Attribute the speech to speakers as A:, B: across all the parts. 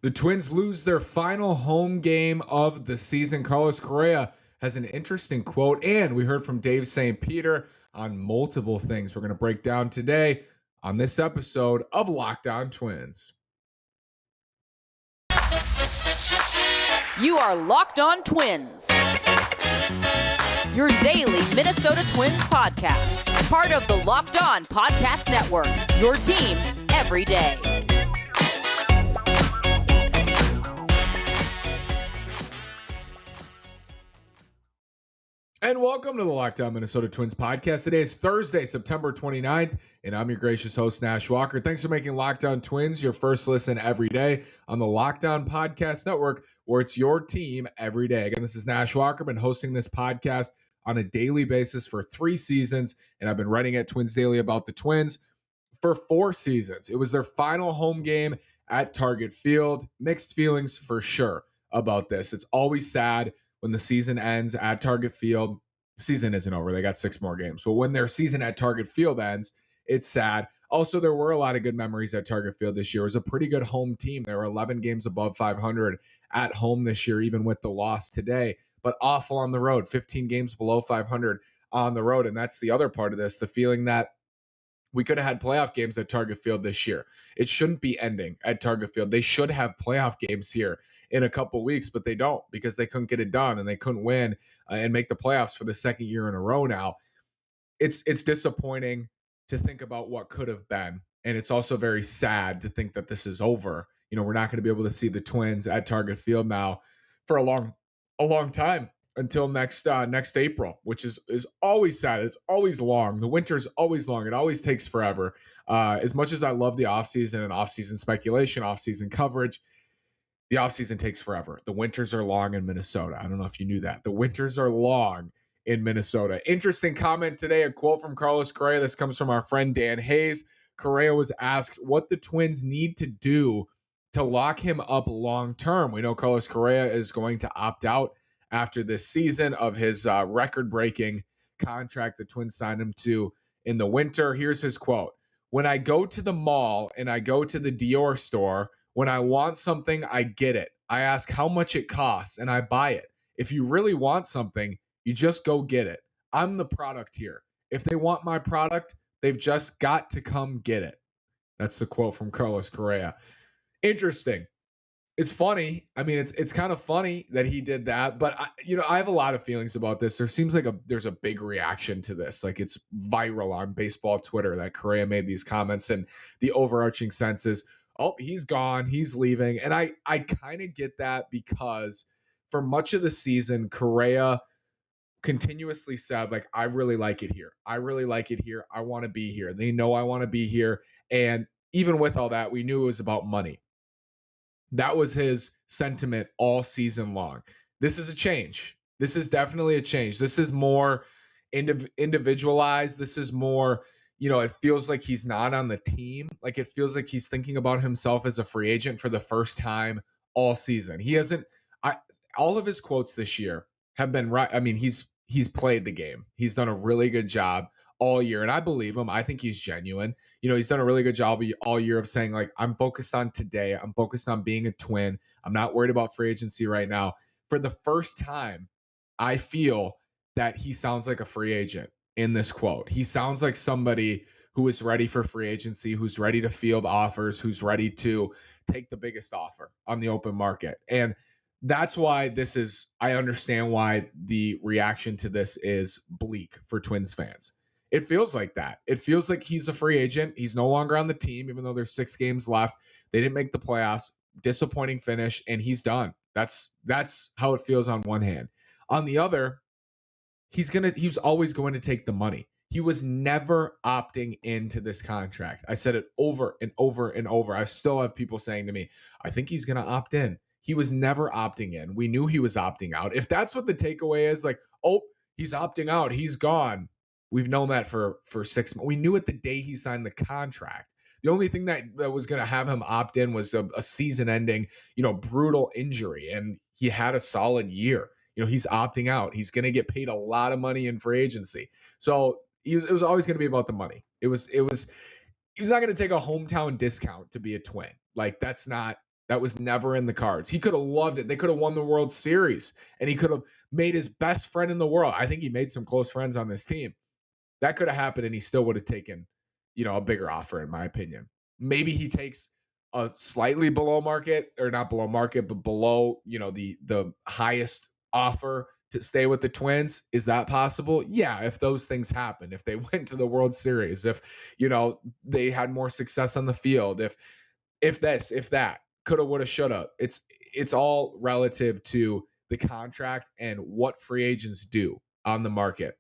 A: The Twins lose their final home game of the season. Carlos Correa has an interesting quote, and we heard from Dave St. Peter on multiple things we're going to break down today on this episode of Locked On Twins.
B: You are Locked On Twins, your daily Minnesota Twins podcast, part of the Locked On Podcast Network, your team every day.
A: And welcome to the Locked On Minnesota Twins podcast. Today is Thursday, September 29th, and I'm your gracious host, Nash Walker. Thanks for making Locked On Twins your first listen every day on the Locked On Podcast Network, where it's your team every day. Again, this is Nash Walker. I've been hosting this podcast on a daily basis for 3 seasons, and I've been writing at Twins Daily about the Twins for 4 seasons. It was their final home game at Target Field. Mixed feelings for sure about this. It's always sad when the season ends at Target Field. The season isn't over. They got 6 more games. But when their season at Target Field ends, it's sad. Also, there were a lot of good memories at Target Field this year. It was a pretty good home team. They were 11 games above 500 at home this year, even with the loss today. But awful on the road, 15 games below 500 on the road. And that's the other part of this, the feeling that we could have had playoff games at Target Field this year. It shouldn't be ending at Target Field. They should have playoff games here in a couple weeks, but they don't because they couldn't get it done and they couldn't win and make the playoffs for the second year in a row now. It's disappointing to think about what could have been, and it's also very sad to think that this is over. You know, we're not going to be able to see the Twins at Target Field now for a long time until next April, which is always sad. It's always long. The winter's always long. It always takes forever. As much as I love the offseason and offseason speculation, offseason coverage, the offseason takes forever. The winters are long in Minnesota. I don't know if you knew that. The winters are long in Minnesota. Interesting comment today, a quote from Carlos Correa. This comes from our friend Dan Hayes. Correa was asked what the Twins need to do to lock him up long term. We know Carlos Correa is going to opt out after this season of his record-breaking contract the Twins signed him to in the winter. Here's his quote. When I go to the mall and I go to the Dior store, when I want something, I get it. I ask how much it costs and I buy it. If you really want something, you just go get it. I'm the product here. If they want my product, they've just got to come get it. That's the quote from Carlos Correa. Interesting. It's funny. I mean, it's kind of funny that he did that, but I have a lot of feelings about this. There seems like there's a big reaction to this. Like it's viral on baseball Twitter that Correa made these comments, and the overarching sense is, oh, he's gone, he's leaving. And I kind of get that because for much of the season, Correa continuously said, like, I really like it here. I really like it here. I want to be here. They know I want to be here. And even with all that, we knew it was about money. That was his sentiment all season long. This is a change. This is definitely a change. This is more individualized. This is more, it feels like he's not on the team. Like it feels like he's thinking about himself as a free agent for the first time all season. He hasn't, all of his quotes this year have been right. I mean, he's played the game. He's done a really good job all year. And I believe him. I think he's genuine. He's done a really good job all year of saying, like, I'm focused on today. I'm focused on being a Twin. I'm not worried about free agency right now. For the first time, I feel that he sounds like a free agent in this quote. He sounds like somebody who is ready for free agency, who's ready to field offers, who's ready to take the biggest offer on the open market. And that's why I understand why the reaction to this is bleak for Twins fans. It feels like that. It feels like he's a free agent. He's no longer on the team, even though there's 6 games left. They didn't make the playoffs. Disappointing finish, and he's done. That's how it feels on one hand. On the other, he's always going to take the money. He was never opting into this contract. I said it over and over and over. I still have people saying to me, I think he's going to opt in. He was never opting in. We knew he was opting out. If that's what the takeaway is, like, oh, he's opting out, he's gone. We've known that for 6 months. We knew it the day he signed the contract. The only thing that was going to have him opt in was a season-ending, brutal injury, and he had a solid year. He's opting out. He's going to get paid a lot of money in free agency. So it was always going to be about the money. He was not going to take a hometown discount to be a Twin. Like that's not That was never in the cards. He could have loved it. They could have won the World Series, and he could have made his best friend in the world. I think he made some close friends on this team. That could have happened, and he still would have taken, a bigger offer, in my opinion. Maybe he takes a slightly below market, or not below market, but below, the highest offer to stay with the Twins. Is that possible? Yeah, if those things happen, if they went to the World Series, if, they had more success on the field, if this, if that, coulda, woulda, shoulda. It's all relative to the contract and what free agents do on the market.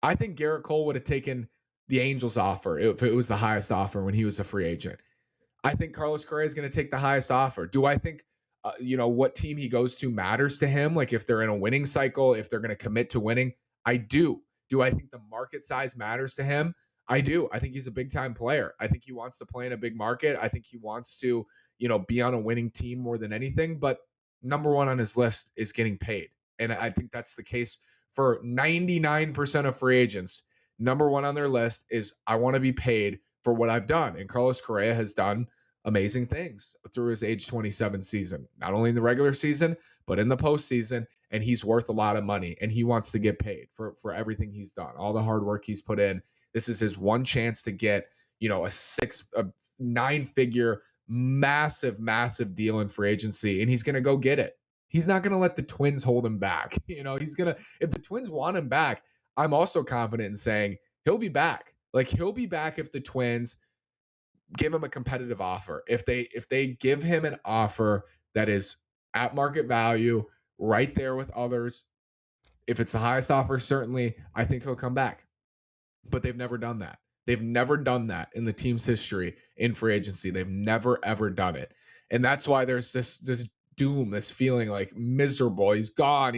A: I think Garrett Cole would have taken the Angels offer if it was the highest offer when he was a free agent. I think Carlos Correa is going to take the highest offer. Do I think, what team he goes to matters to him? Like if they're in a winning cycle, if they're going to commit to winning, I do. Do I think the market size matters to him? I do. I think he's a big time player. I think he wants to play in a big market. I think he wants to, be on a winning team more than anything. But number one on his list is getting paid. And I think that's the case for 99% of free agents. Number one on their list is I want to be paid for what I've done. And Carlos Correa has done amazing things through his age 27 season, not only in the regular season, but in the postseason. And he's worth a lot of money, and he wants to get paid for everything he's done, all the hard work he's put in. This is his one chance to get, a 9-figure, massive deal in free agency, and he's going to go get it. He's not going to let the Twins hold him back. If the Twins want him back, I'm also confident in saying he'll be back. Like he'll be back if the Twins give him a competitive offer. If they give him an offer that is at market value, right there with others, if it's the highest offer, certainly I think he'll come back. But they've never done that. They've never done that in the team's history in free agency. They've never ever done it. And that's why there's this doom, this feeling like miserable. He's gone.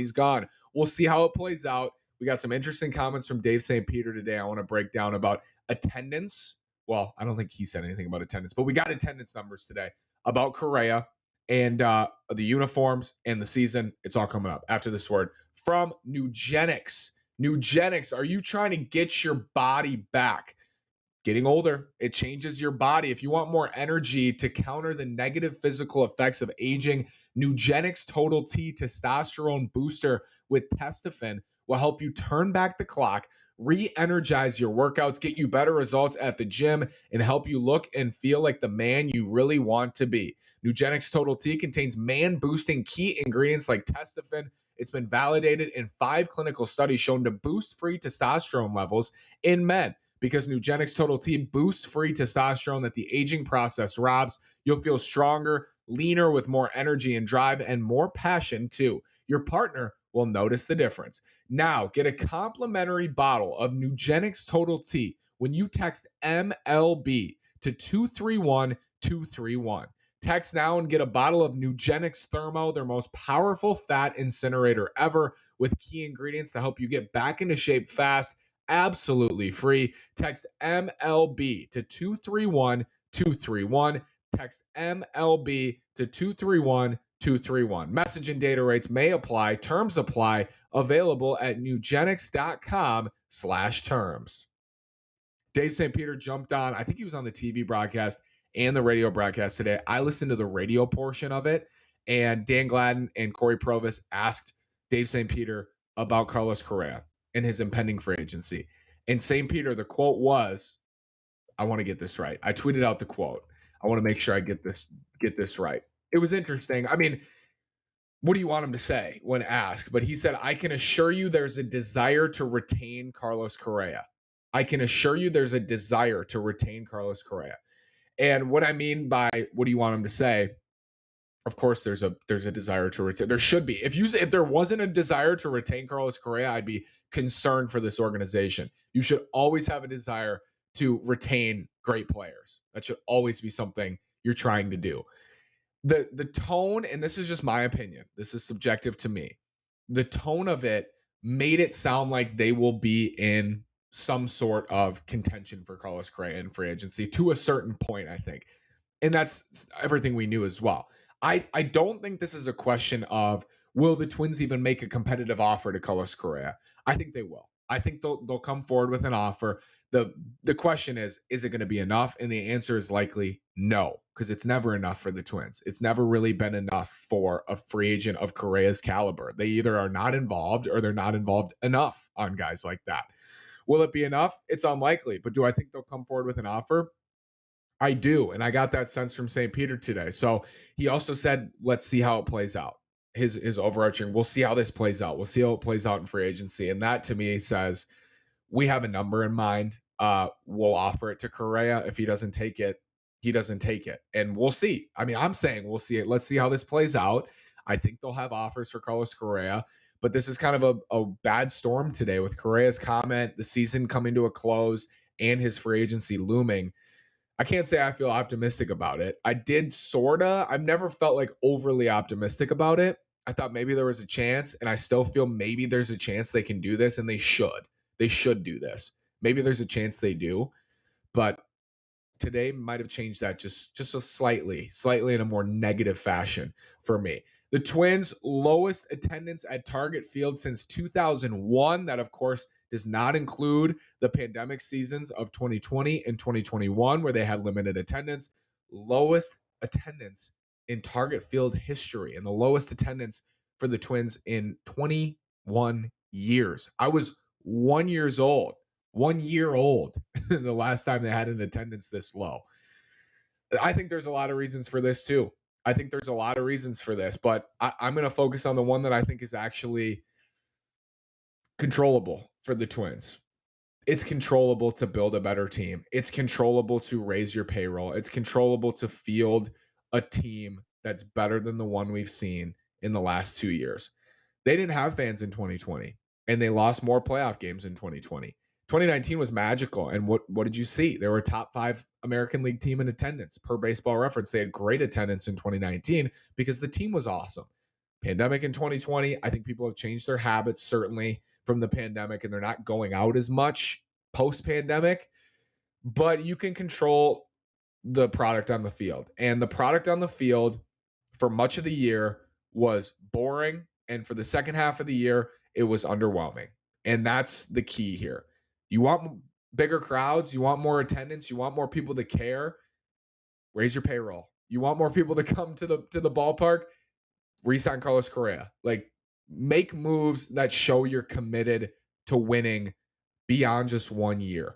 A: We'll see how it plays out. We got some interesting comments from Dave St. Peter today. I want to break down about attendance. Well, I don't think he said anything about attendance, but we got attendance numbers today about Correa and the uniforms and the season. It's all coming up after this word from Nugenics. Nugenics, are you trying to get your body back? Getting older, it changes your body. If you want more energy to counter the negative physical effects of aging, Nugenics Total T Testosterone Booster with Testofen will help you turn back the clock, re-energize your workouts, get you better results at the gym, and help you look and feel like the man you really want to be. Nugenics Total T contains man-boosting key ingredients like Testofen. It's been validated in 5 clinical studies shown to boost free testosterone levels in men. Because Nugenics Total T boosts free testosterone that the aging process robs, you'll feel stronger, leaner with more energy and drive and more passion too. Your partner will notice the difference. Now, get a complimentary bottle of Nugenics Total T when you text MLB to 231231. Text now and get a bottle of Nugenics Thermo, their most powerful fat incinerator ever, with key ingredients to help you get back into shape fast, absolutely free. Text MLB to 231231. Text MLB to 231231. Message and data rates may apply. Terms apply. Available at nugenics.com/terms. Dave St. Peter jumped on. I think he was on the TV broadcast and the radio broadcast today. I listened to the radio portion of it, and Dan Gladden and Corey Provis asked Dave St. Peter about Carlos Correa and his impending free agency. And St. Peter, the quote was, I want to get this right. I tweeted out the quote. I want to make sure I get this right. It was interesting. I mean, what do you want him to say when asked? But he said, I can assure you there's a desire to retain Carlos Correa. I can assure you there's a desire to retain Carlos Correa. And what I mean by what do you want him to say? Of course, there's a desire to retain. There should be. If there wasn't a desire to retain Carlos Correa, I'd be concerned for this organization. You should always have a desire to retain great players. That should always be something you're trying to do. The tone, and this is just my opinion, this is subjective to me. The tone of it made it sound like they will be in some sort of contention for Carlos Correa in free agency to a certain point, I think. And that's everything we knew as well. I don't think this is a question of will the Twins even make a competitive offer to Carlos Correa. I think they will. I think they'll come forward with an offer. The question is it going to be enough? And the answer is likely no, because it's never enough for the Twins. It's never really been enough for a free agent of Correa's caliber. They either are not involved or they're not involved enough on guys like that. Will it be enough? It's unlikely. But do I think they'll come forward with an offer? I do. And I got that sense from St. Peter today. So he also said, let's see how it plays out. His overarching, we'll see how this plays out. We'll see how it plays out in free agency. And that to me says, we have a number in mind. We'll offer it to Correa. If he doesn't take it, he doesn't take it. And we'll see. I mean, I'm saying we'll see it. Let's see how this plays out. I think they'll have offers for Carlos Correa, but this is kind of a bad storm today with Correa's comment, the season coming to a close, and his free agency looming. I can't say I feel optimistic about it. I did sorta. I've never felt like overly optimistic about it. I thought maybe there was a chance, and I still feel maybe there's a chance they can do this, and they should. They should do this. Maybe there's a chance they do, but today might have changed that just a slightly in a more negative fashion for me. The Twins' lowest attendance at Target Field since 2001. That, of course, does not include the pandemic seasons of 2020 and 2021, where they had limited attendance. Lowest attendance in Target Field history, and the lowest attendance for the Twins in 21 years. I was 1 year old the last time they had an attendance this low. I think there's a lot of reasons for this too. But I'm going to focus on the one that I think is actually controllable for the Twins. It's controllable to build a better team. It's controllable to raise your payroll. It's controllable to field a team that's better than the one we've seen in the last 2 years. They didn't have fans in 2020, and they lost more playoff games in 2020. 2019 was magical, and what did you see? They were a top 5 American League team in attendance per Baseball Reference. They had great attendance in 2019 because the team was awesome. Pandemic in 2020, I think people have changed their habits, certainly from the pandemic, and they're not going out as much post-pandemic, but you can control the product on the field. And the product on the field for much of the year was boring, and for the second half of the year, it was underwhelming. And that's the key here. You want bigger crowds, you want more attendance, you want more people to care, raise your payroll. You want more people to come to the ballpark, re-sign Carlos Correa. Like, make moves that show you're committed to winning beyond just 1 year.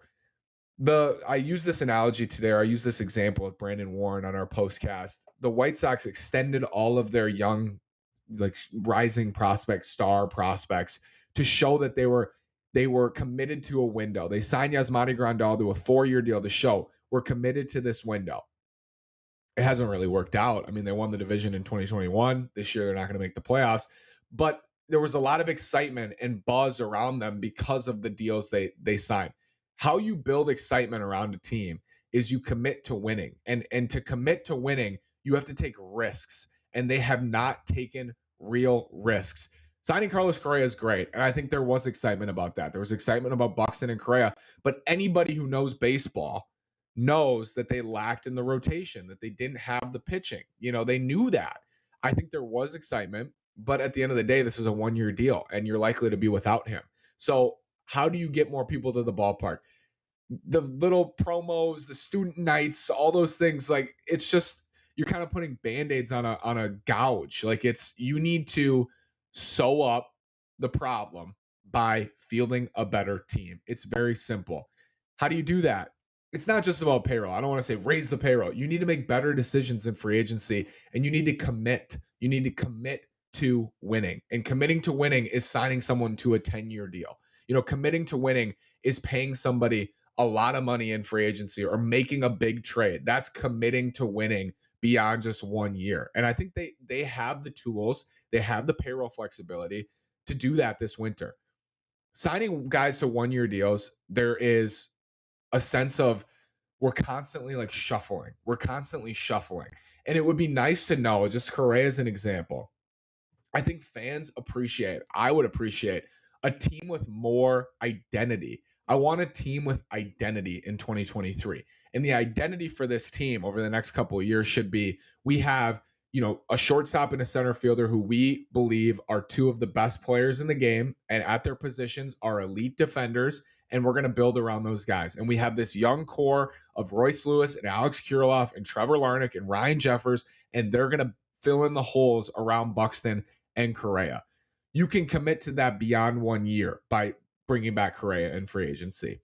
A: I use this analogy today, or I use this example with Brandon Warren on our postcast. The White Sox extended all of their young, like, rising prospects, star prospects, to show that they were committed to a window. They signed Yasmani Grandal to a 4-year deal to show we're committed to this window. It hasn't really worked out. I mean, they won the division in 2021. This year, they're not going to make the playoffs. But there was a lot of excitement and buzz around them because of the deals they signed. How you build excitement around a team is you commit to winning. And to commit to winning, you have to take risks. And they have not taken real risks. Signing Carlos Correa is great. And I think there was excitement about that. There was excitement about Buxton and Correa. But anybody who knows baseball knows that they lacked in the rotation, that they didn't have the pitching. They knew that. I think there was excitement, but at the end of the day, this is a 1-year deal, and you're likely to be without him. So how do you get more people to the ballpark? The little promos, the student nights, all those things, like, it's just, you're kind of putting Band-Aids on a gouge. Like, you need to sew up the problem by fielding a better team. It's very simple. How do you do that? It's not just about payroll. I don't want to say raise the payroll. You need to make better decisions in free agency, and you need to commit. You need to commit to winning. And committing to winning is signing someone to a 10-year deal. Committing to winning is paying somebody a lot of money in free agency or making a big trade. That's committing to winning beyond just 1 year. And I think they have the tools, they have the payroll flexibility to do that this winter. Signing guys to 1-year deals, there is a sense of we're constantly shuffling. And it would be nice to know, just Correa as an example. I think fans I would appreciate a team with more identity. I want a team with identity in 2023. And the identity for this team over the next couple of years should be, we have, a shortstop and a center fielder who we believe are two of the best players in the game, and at their positions are elite defenders, and we're going to build around those guys. And we have this young core of Royce Lewis and Alex Kirilloff and Trevor Larnach and Ryan Jeffers, and they're going to fill in the holes around Buxton and Correa. You can commit to that beyond 1 year by bringing back Correa in free agency.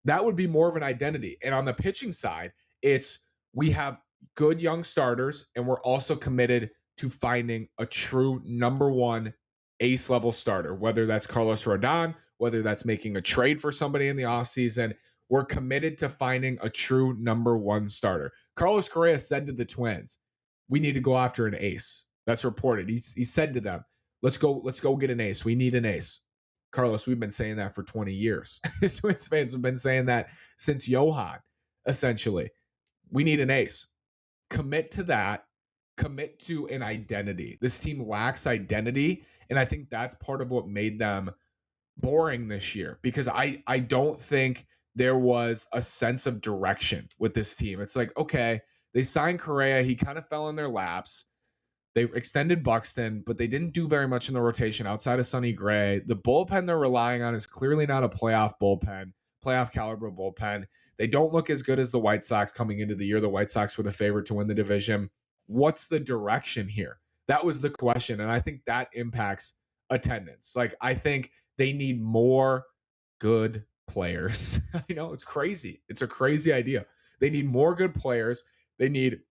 A: That would be more of an identity. And on the pitching side, it's we have good young starters, and we're also committed to finding a true number one ace level starter, whether that's Carlos Rodon, whether that's making a trade for somebody in the offseason. We're committed to finding a true number one starter. Carlos Correa said to the Twins, we need to go after an ace. That's reported. He said to them, let's go get an ace. We need an ace. Carlos, we've been saying that for 20 years. Twins fans have been saying that since Johan, essentially. We need an ace. Commit to that. Commit to an identity. This team lacks identity, and I think that's part of what made them boring this year, because I don't think there was a sense of direction with this team. It's like, okay, they signed Correa. He kind of fell in their laps. They extended Buxton, but they didn't do very much in the rotation outside of Sonny Gray. The bullpen they're relying on is clearly not a playoff bullpen, playoff caliber bullpen. They don't look as good as the White Sox coming into the year. The White Sox were the favorite to win the division. What's the direction here? That was the question, and I think that impacts attendance. Like, I think they need more good players. I know, it's crazy. It's a crazy idea. They need more good players. They need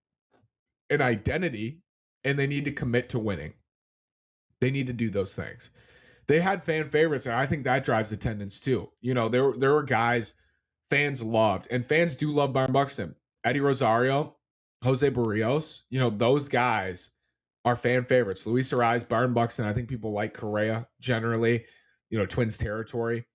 A: an identity, and they need to commit to winning. They need to do those things. They had fan favorites, and I think that drives attendance too. You know, there were guys fans loved, and fans do love Byron Buxton. Eddie Rosario, Jose Barrios, you know, those guys are fan favorites. Luis Ariz, Byron Buxton. I think people like Correa generally, you know, Twins territory.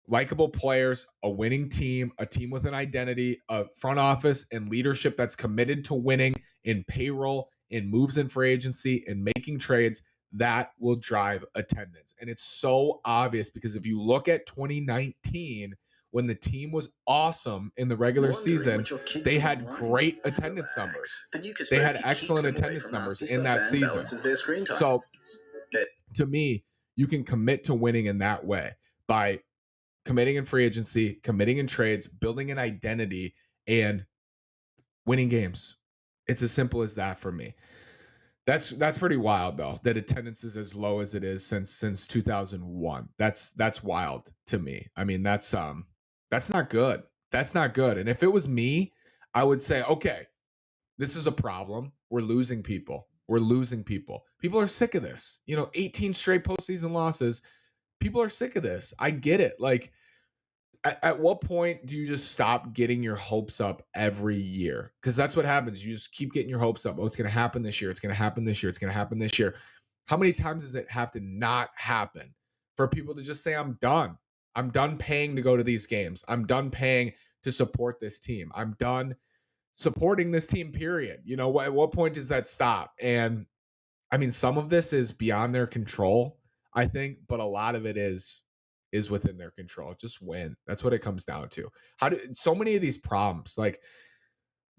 A: Likeable players, a winning team, a team with an identity, a front office and leadership that's committed to winning in payroll, in moves in free agency, and making trades. That will drive attendance. And it's so obvious because if you look at 2019, when the team was awesome in the regular season, they had great attendance numbers. They had excellent attendance numbers in that season. So to me, you can commit to winning in that way by committing in free agency, committing in trades, building an identity, and winning games. It's as simple as that for me. That's pretty wild though, that attendance is as low as it is since 2001. That's wild to me. I mean, that's not good. That's not good. And if it was me, I would say, okay, this is a problem. We're losing people. People are sick of this. 18 straight postseason losses. People are sick of this. I get it. Like, at what point do you just stop getting your hopes up every year? Because that's what happens. You just keep getting your hopes up. Oh, it's going to happen this year. It's going to happen this year. It's going to happen this year. How many times does it have to not happen for people to just say, I'm done. I'm done paying to go to these games. I'm done paying to support this team. I'm done supporting this team, period. At what point does that stop? And I mean, some of this is beyond their control, I think, but a lot of it is within their control. Just win. That's what it comes down to. So many of these problems, like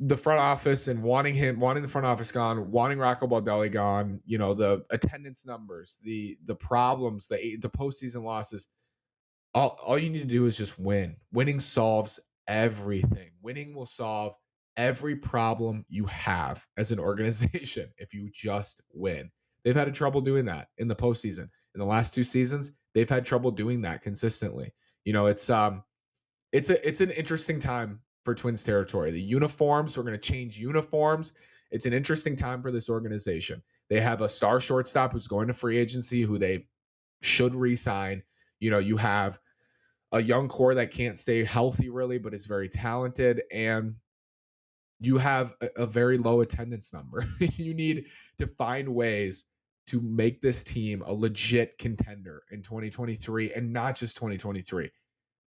A: the front office and wanting the front office gone, wanting Rocco Baldelli gone, the attendance numbers, the problems, the postseason losses. All you need to do is just win. Winning solves everything. Winning will solve every problem you have as an organization if you just win. They've had trouble doing that in the postseason. In the last 2 seasons, they've had trouble doing that consistently. It's an interesting time for Twins territory. The uniforms, we're going to change uniforms. It's an interesting time for this organization. They have a star shortstop who's going to free agency who they should re-sign. You have a young core that can't stay healthy really, but is very talented, and you have a very low attendance number. You need to find ways to make this team a legit contender in 2023, and not just 2023.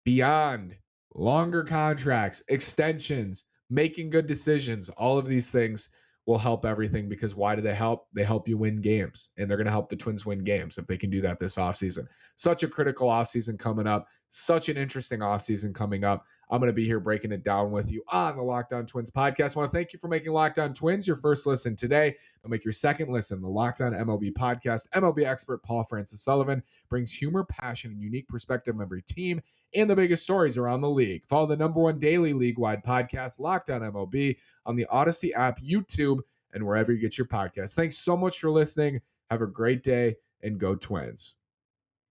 A: Beyond longer contracts, extensions, making good decisions, all of these things will help everything, because why do they help? They help you win games, and they're going to help the Twins win games if they can do that this offseason. Such a critical offseason coming up. Such an interesting offseason coming up. I'm going to be here breaking it down with you on the Locked On Twins podcast. I want to thank you for making Locked On Twins your first listen today. I'll make your second listen. The Locked On MLB podcast. MLB expert Paul Francis Sullivan brings humor, passion, and unique perspective of every team and the biggest stories around the league. Follow the number one daily league-wide podcast, Locked On MLB, on the Odyssey app, YouTube, and wherever you get your podcasts. Thanks so much for listening. Have a great day, and go Twins.